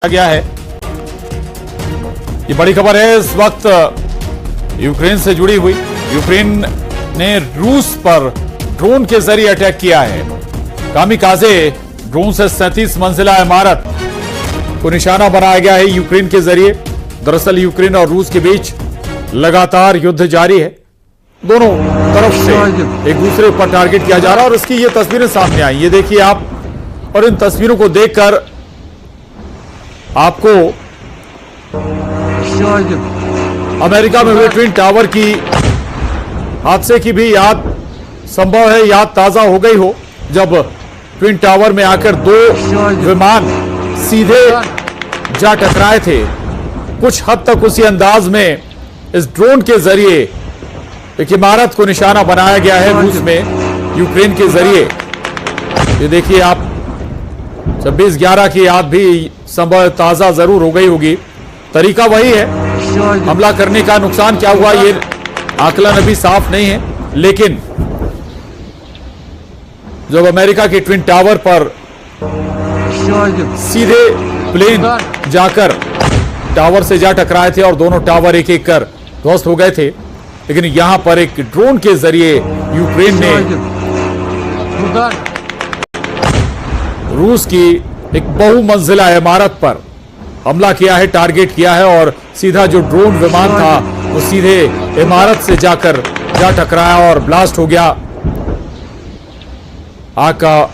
गया है। ये बड़ी खबर है इस वक्त यूक्रेन से जुड़ी हुई। यूक्रेन ने रूस पर ड्रोन के जरिए अटैक किया है। कामिकाज़े ड्रोन से 37 मंजिला इमारत को निशाना बनाया गया है यूक्रेन के जरिए। दरअसल यूक्रेन और रूस के बीच लगातार युद्ध जारी है। दोनों तरफ से एक दूसरे पर टारगेट किया जा रहा है और इसकी ये तस्वीरें सामने आई। ये देखिए आप, और इन तस्वीरों को देखकर आपको अमेरिका में हुए ट्विन टावर की हादसे की भी याद संभव है, याद ताजा हो गई हो, जब ट्विन टावर में आकर दो विमान सीधे जा टकराए थे। कुछ हद तक उसी अंदाज में इस ड्रोन के जरिए एक इमारत को निशाना बनाया गया है रूस में यूक्रेन के जरिए। ये देखिए आप, 26/11 की याद भी संभव ताजा जरूर हो गई होगी। तरीका वही है हमला करने का। नुकसान क्या हुआ ये आकलन अभी साफ नहीं है, लेकिन जब अमेरिका के ट्विन टावर पर सीधे प्लेन जाकर टावर से जा टकराए थे और दोनों टावर एक एक कर ध्वस्त हो गए थे, लेकिन यहां पर एक ड्रोन के जरिए यूक्रेन ने रूस की एक बहुमंजिला इमारत पर हमला किया है, टारगेट किया है और सीधा जो ड्रोन विमान था वो सीधे इमारत से जाकर जा टकराया और ब्लास्ट हो गया। आग का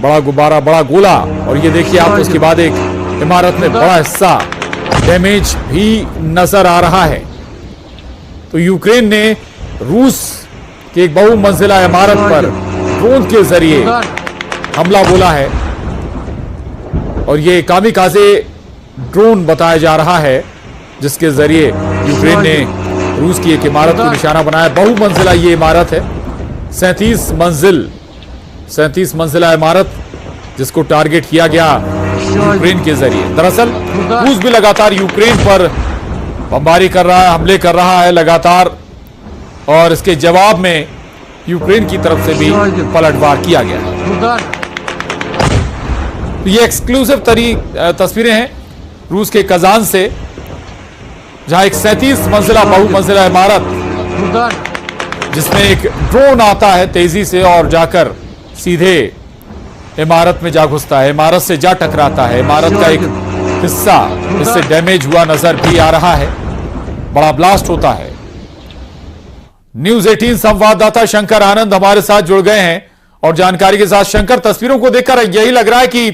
बड़ा गुब्बारा, बड़ा गोला, और ये देखिए आप, उसके बाद एक इमारत में बड़ा हिस्सा डैमेज भी नजर आ रहा है। तो यूक्रेन ने रूस की एक बहुमंजिला इमारत पर ड्रोन के जरिए हमला बोला है और ये कामिकाज़े ड्रोन बताया जा रहा है जिसके जरिए यूक्रेन ने रूस की एक इमारत को निशाना बनाया। बहुमंजिला ये इमारत है, 37 मंजिला इमारत जिसको टारगेट किया गया यूक्रेन के जरिए। दरअसल रूस भी लगातार यूक्रेन पर बमबारी कर रहा है, हमले कर रहा है लगातार, और इसके जवाब में यूक्रेन की तरफ से भी पलटवार किया गया है। तो ये एक्सक्लूसिव तस्वीरें हैं रूस के कजान से, जहां एक 37 मंजिला बहुमंजिला इमारत जिसमें एक ड्रोन आता है तेजी से और जाकर सीधे इमारत में जा घुसता है, इमारत से जा टकराता है। इमारत का एक हिस्सा इससे डैमेज हुआ नजर भी आ रहा है, बड़ा ब्लास्ट होता है। न्यूज़ 18 संवाददाता शंकर आनंद हमारे साथ जुड़ गए हैं और जानकारी के साथ। शंकर, तस्वीरों को देखकर यही लग रहा है कि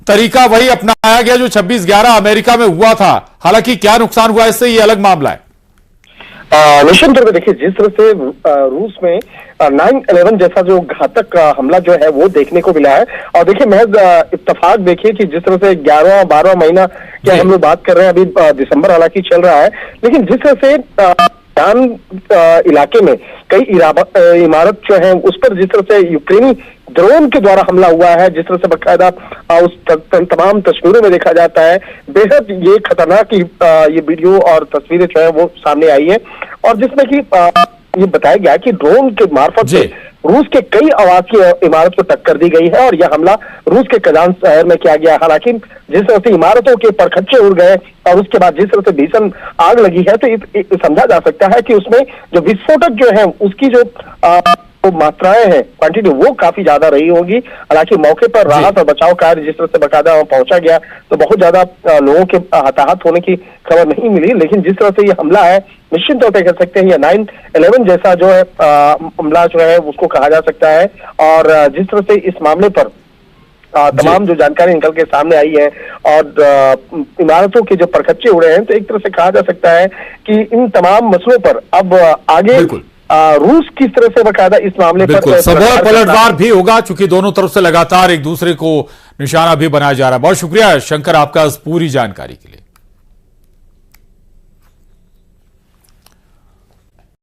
तरीका वही अपनाया गया जो 26/11 अमेरिका में हुआ था। हालांकि क्या नुकसान हुआ इससे ये अलग मामला है। निश्चित तौर पर देखिए, जिस तरह से रूस में 9/11 जैसा जो घातक हमला जो है वो देखने को मिला है, और देखिए महज इत्तेफाक देखिए कि जिस तरह से 11-12 महीना क्या हम लोग बात कर रहे हैं, अभी दिसंबर हालांकि चल रहा है, लेकिन जिस तरह से इलाके में कई इमारत जो है उस पर जिस तरह से यूक्रेनी ड्रोन के द्वारा हमला हुआ है, जिस तरह से बाकायदा उस तमाम तस्वीरों में देखा जाता है, बेहद ये खतरनाक ये वीडियो और तस्वीरें जो है वो सामने आई है, और जिसमें कि ये बताया गया कि ड्रोन के मार्फत से रूस के कई आवासीय इमारत को टक्कर दी गई है और यह हमला रूस के कजान शहर में किया गया। हालांकि जिस तरह से इमारतों के परखच्चे उड़ गए और उसके बाद जिस तरह से भीषण आग लगी है, तो समझा जा सकता है कि उसमें जो विस्फोटक जो है उसकी जो मात्राएं हैं, क्वांटिटी, वो काफी ज्यादा रही होगी। हालांकि मौके पर राहत और बचाव कार्य जिस तरह से बाकायदा पहुंचा गया तो बहुत ज्यादा लोगों के हताहत होने की खबर नहीं मिली, लेकिन जिस तरह से ये हमला है निश्चित तौर पर कह सकते हैं ये 9/11 जैसा जो है हमला जो है उसको कहा जा सकता है। और जिस तरह से इस मामले पर तमाम जो जानकारी निकल के सामने आई है और इमारतों के जो परखच्चे उड़े हैं, तो एक तरह से कहा जा सकता है कि इन तमाम मसलों पर अब आगे रूस किस तरह से बाकायदा इस मामले पर सबूत पलटवार भी होगा, चूंकि दोनों तरफ से लगातार एक दूसरे को निशाना भी बनाया जा रहा है। बहुत शुक्रिया शंकर आपका इस पूरी जानकारी के लिए।